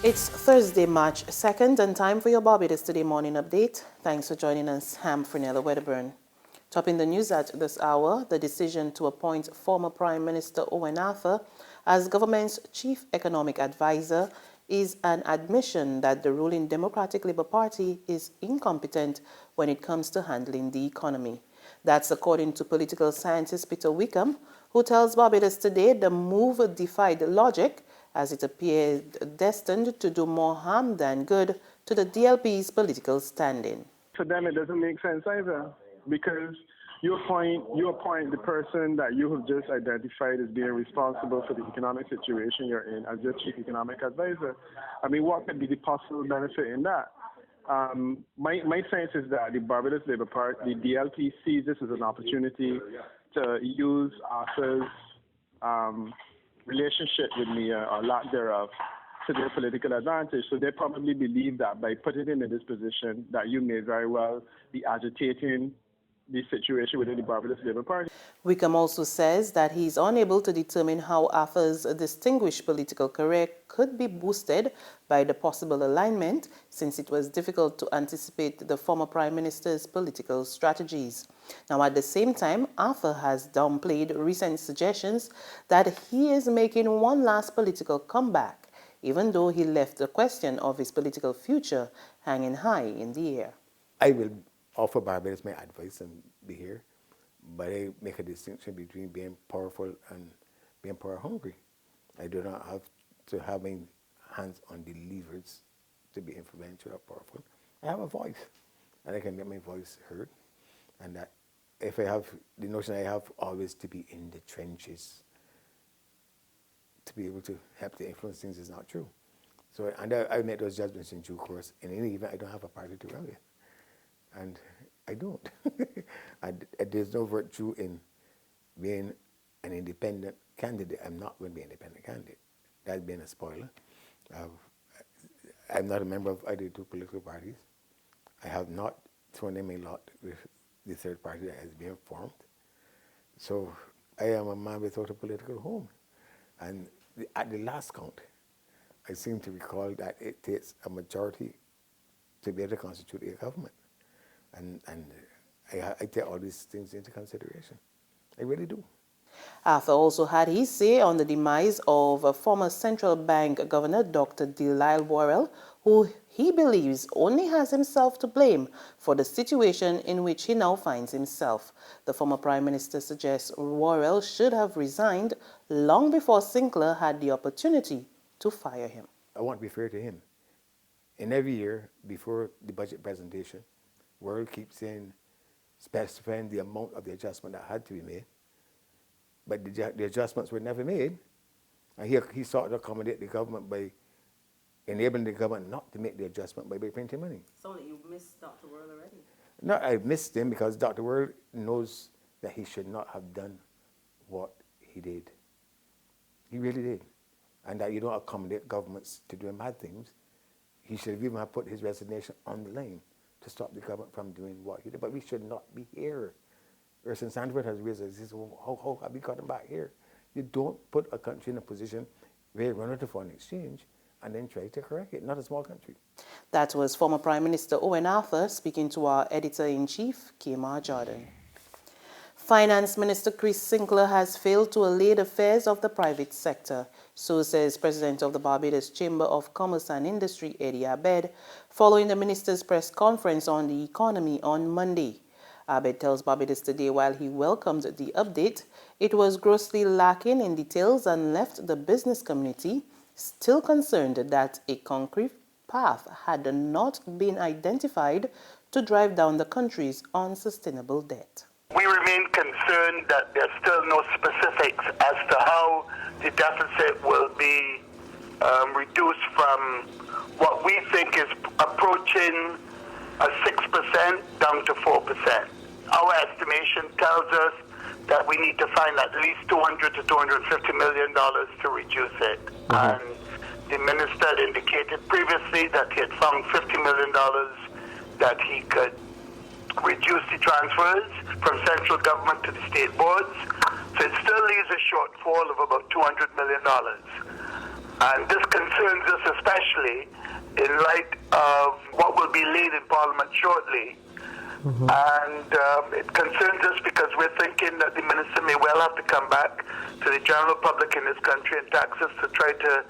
It's Thursday, March 2nd, and time for your Barbados Today morning update. Thanks for joining us. I'm Frenella Wedderburn. Topping the news at this hour, the decision to appoint former Prime Minister Owen Arthur as government's chief economic advisor is an admission that the ruling Democratic Labour Party is incompetent when it comes to handling the economy. That's according to political scientist Peter Wickham, who tells Barbados Today the move defied logic as it appeared destined to do more harm than good to the DLP's political standing. For them, it doesn't make sense either, because you appoint the person that you have just identified as being responsible for the economic situation you're in as your chief economic advisor. I mean, what could be the possible benefit in that? My sense is that the Barbados Labour Party, the DLP, sees this as an opportunity to use Arthur's relationship with me, or lack thereof, to their political advantage. So they probably believe that by putting him in this position, that you may very well be agitating the situation within the Barbados Labour Party. Wickham also says that he's unable to determine how Arthur's distinguished political career could be boosted by the possible alignment, since it was difficult to anticipate the former Prime Minister's political strategies. Now, at the same time, Arthur has downplayed recent suggestions that he is making one last political comeback, even though he left the question of his political future hanging high in the air. I will offer Barbados my advice and be here, but I make a distinction between being powerful and being power hungry. I do not have to have my hands on the levers to be influential or powerful. I have a voice, and I can make my voice heard. And that if I have the notion I have always to be in the trenches to be able to help to influence things is not true. So, and I make those judgments in due course. In any event, I don't have a party to run with. And I don't. There's no virtue in being an independent candidate. I'm not going to be an independent candidate. That's being a spoiler. I'm not a member of either two political parties. I have not thrown in my lot with the third party that has been formed. So I am a man without a political home. And at the last count, I seem to recall that it takes a majority to be able to constitute a government. And I take all these things into consideration. I really do. Arthur also had his say on the demise of former central bank governor Dr. Worrell, who he believes only has himself to blame for the situation in which he now finds himself. The former Prime Minister suggests Worrell should have resigned long before Sinclair had the opportunity to fire him. I want to be fair to him. In every year before the budget presentation, Worrell keeps saying, specifying the amount of the adjustment that had to be made, but the adjustments were never made. And he sought to accommodate the government by enabling the government not to make the adjustment by printing money. So you missed Dr. Worrell already? No, I missed him because Dr. Worrell knows that he should not have done what he did. He really did. And that you don't accommodate governments to doing bad things. He should have even have put his resignation on the line to stop the government from doing what he did. But we should not be here. Erson Sandford has raised this, how have we gotten back here? You don't put a country in a position where you run out of foreign exchange and then try to correct it, not a small country. That was former Prime Minister Owen Arthur speaking to our Editor-in-Chief, Kmar Jordan. Finance Minister Chris Sinclair has failed to allay the fears of the private sector. So says President of the Barbados Chamber of Commerce and Industry, Eddie Abed, following the minister's press conference on the economy on Monday. Abed tells Barbados Today while he welcomed the update, it was grossly lacking in details and left the business community still concerned that a concrete path had not been identified to drive down the country's unsustainable debt. We remain concerned that there's still no specifics as to how the deficit will be reduced from what we think is approaching a 6% down to 4%. Our estimation tells us that we need to find at least $200 to $250 million to reduce it. And the minister had indicated previously that he had found $50 million that he could reduce the transfers from central government to the state boards. So it still leaves a shortfall of about $200 million. And this concerns us especially in light of what will be laid in Parliament shortly. And it concerns us because we're thinking that the minister may well have to come back to the general public in this country and tax us to try to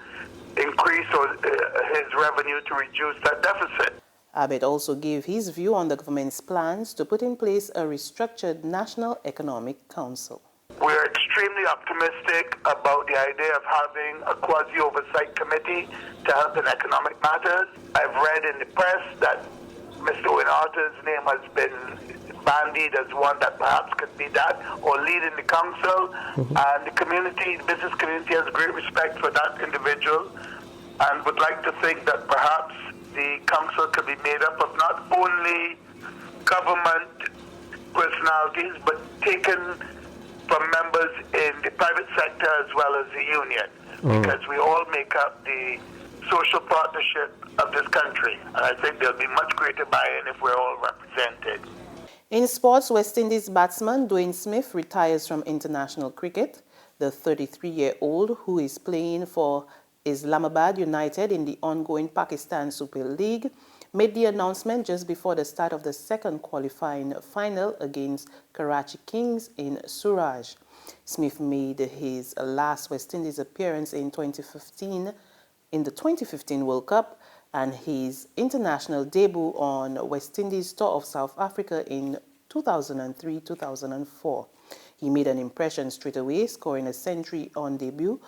increase his revenue to reduce that deficit. Abbott also gave his view on the government's plans to put in place a restructured National Economic Council. We're extremely optimistic about the idea of having a quasi-oversight committee to help in economic matters. I've read in the press that Mr. Owen Arthur's name has been bandied as one that perhaps could be that or lead in the council. And the community, the business community, has great respect for that individual and would like to think that perhaps the council could be made up of not only government personalities but taken from members in the private sector as well as the union, because we all make up the social partnership of this country. And I think there'll be much greater buy-in if we're all represented. In sports, West Indies batsman Dwayne Smith retires from international cricket. The 33-year-old, who is playing for Islamabad United in the ongoing Pakistan Super League, made the announcement just before the start of the second qualifying final against Karachi Kings in Suraj. Smith made his last West Indies appearance in the 2015 World Cup and his international debut on West Indies tour of South Africa in 2003-2004. He made an impression straight away, scoring a century on debut,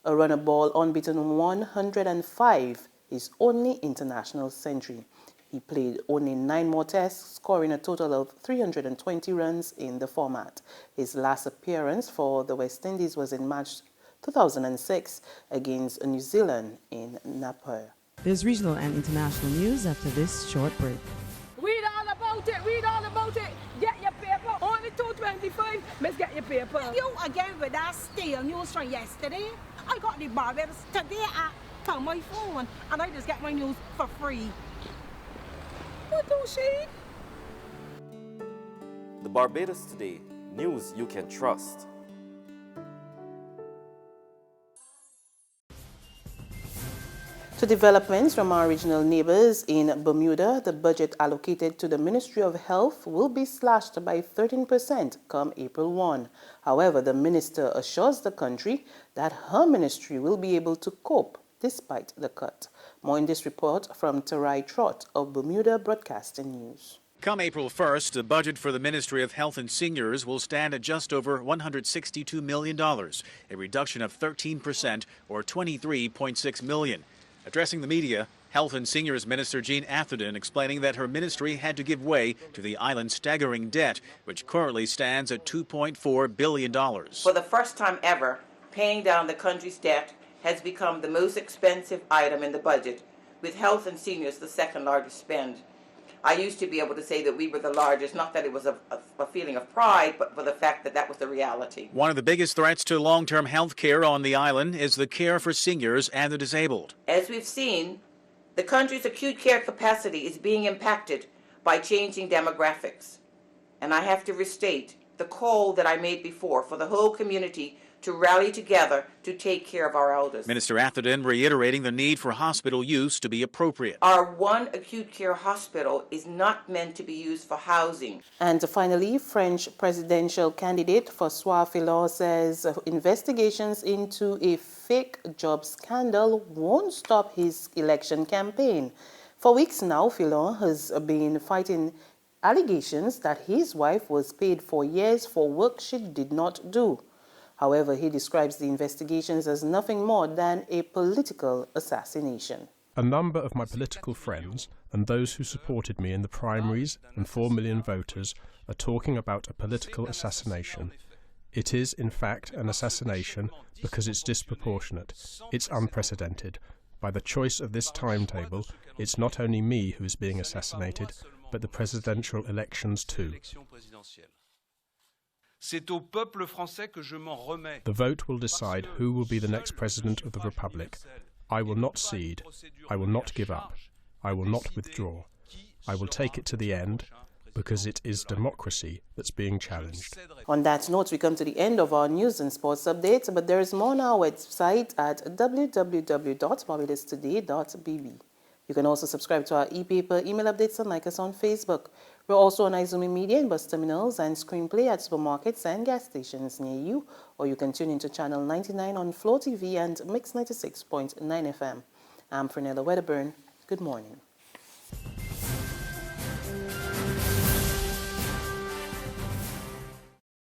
a runner ball unbeaten 105, his only international century. He played only 9 more tests, scoring a total of 320 runs in the format. His last appearance for the West Indies was in March 2006 against New Zealand in Napier. There's regional and international news after this short break. Read all about it, read all about it. Get your paper. Only $2.25. Let's get your paper. You again with that stale news from yesterday. I got the Barbados today on my phone and I just get my news for free. What do she? The Barbados Today, news you can trust. To developments from our regional neighbors in Bermuda, the budget allocated to the Ministry of Health will be slashed by 13% come April 1. However, the minister assures the country that her ministry will be able to cope despite the cut. More in this report from Tarai Trott of Bermuda Broadcasting News. Come April 1st, the budget for the Ministry of Health and Seniors will stand at just over $162 million, a reduction of 13% or $23.6 million. Addressing the media, Health and Seniors Minister Jean Atherton explaining that her ministry had to give way to the island's staggering debt, which currently stands at $2.4 billion. For the first time ever, paying down the country's debt has become the most expensive item in the budget, with health and seniors the second largest spend. I used to be able to say that we were the largest, not that it was a feeling of pride, but for the fact that that was the reality. One of the biggest threats to long-term health care on the island is the care for seniors and the disabled. As we've seen, the country's acute care capacity is being impacted by changing demographics. And I have to restate the call that I made before for the whole community to rally together to take care of our elders. Minister Atherton reiterating the need for hospital use to be appropriate. Our one acute care hospital is not meant to be used for housing. And finally, French presidential candidate François Fillon says investigations into a fake job scandal won't stop his election campaign. For weeks now, Fillon has been fighting allegations that his wife was paid for years for work she did not do. However, he describes the investigations as nothing more than a political assassination. A number of my political friends and those who supported me in the primaries and 4 million voters are talking about a political assassination. It is, in fact, an assassination because it's disproportionate. It's unprecedented. By the choice of this timetable, it's not only me who is being assassinated, but the presidential elections too. The vote will decide who will be the next president of the Republic. I will not cede. I will not give up. I will not withdraw. I will take it to the end, because it is democracy that's being challenged. On that note, we come to the end of our news and sports update, but there is more on our website at www.barbadostoday.bb. You can also subscribe to our e-paper, email updates, and like us on Facebook. We're also on Izumi Media in bus terminals and screenplay at supermarkets and gas stations near you, or you can tune into Channel 99 on Flow TV and Mix 96.9 FM. I'm Fernella Wedderburn. Good morning.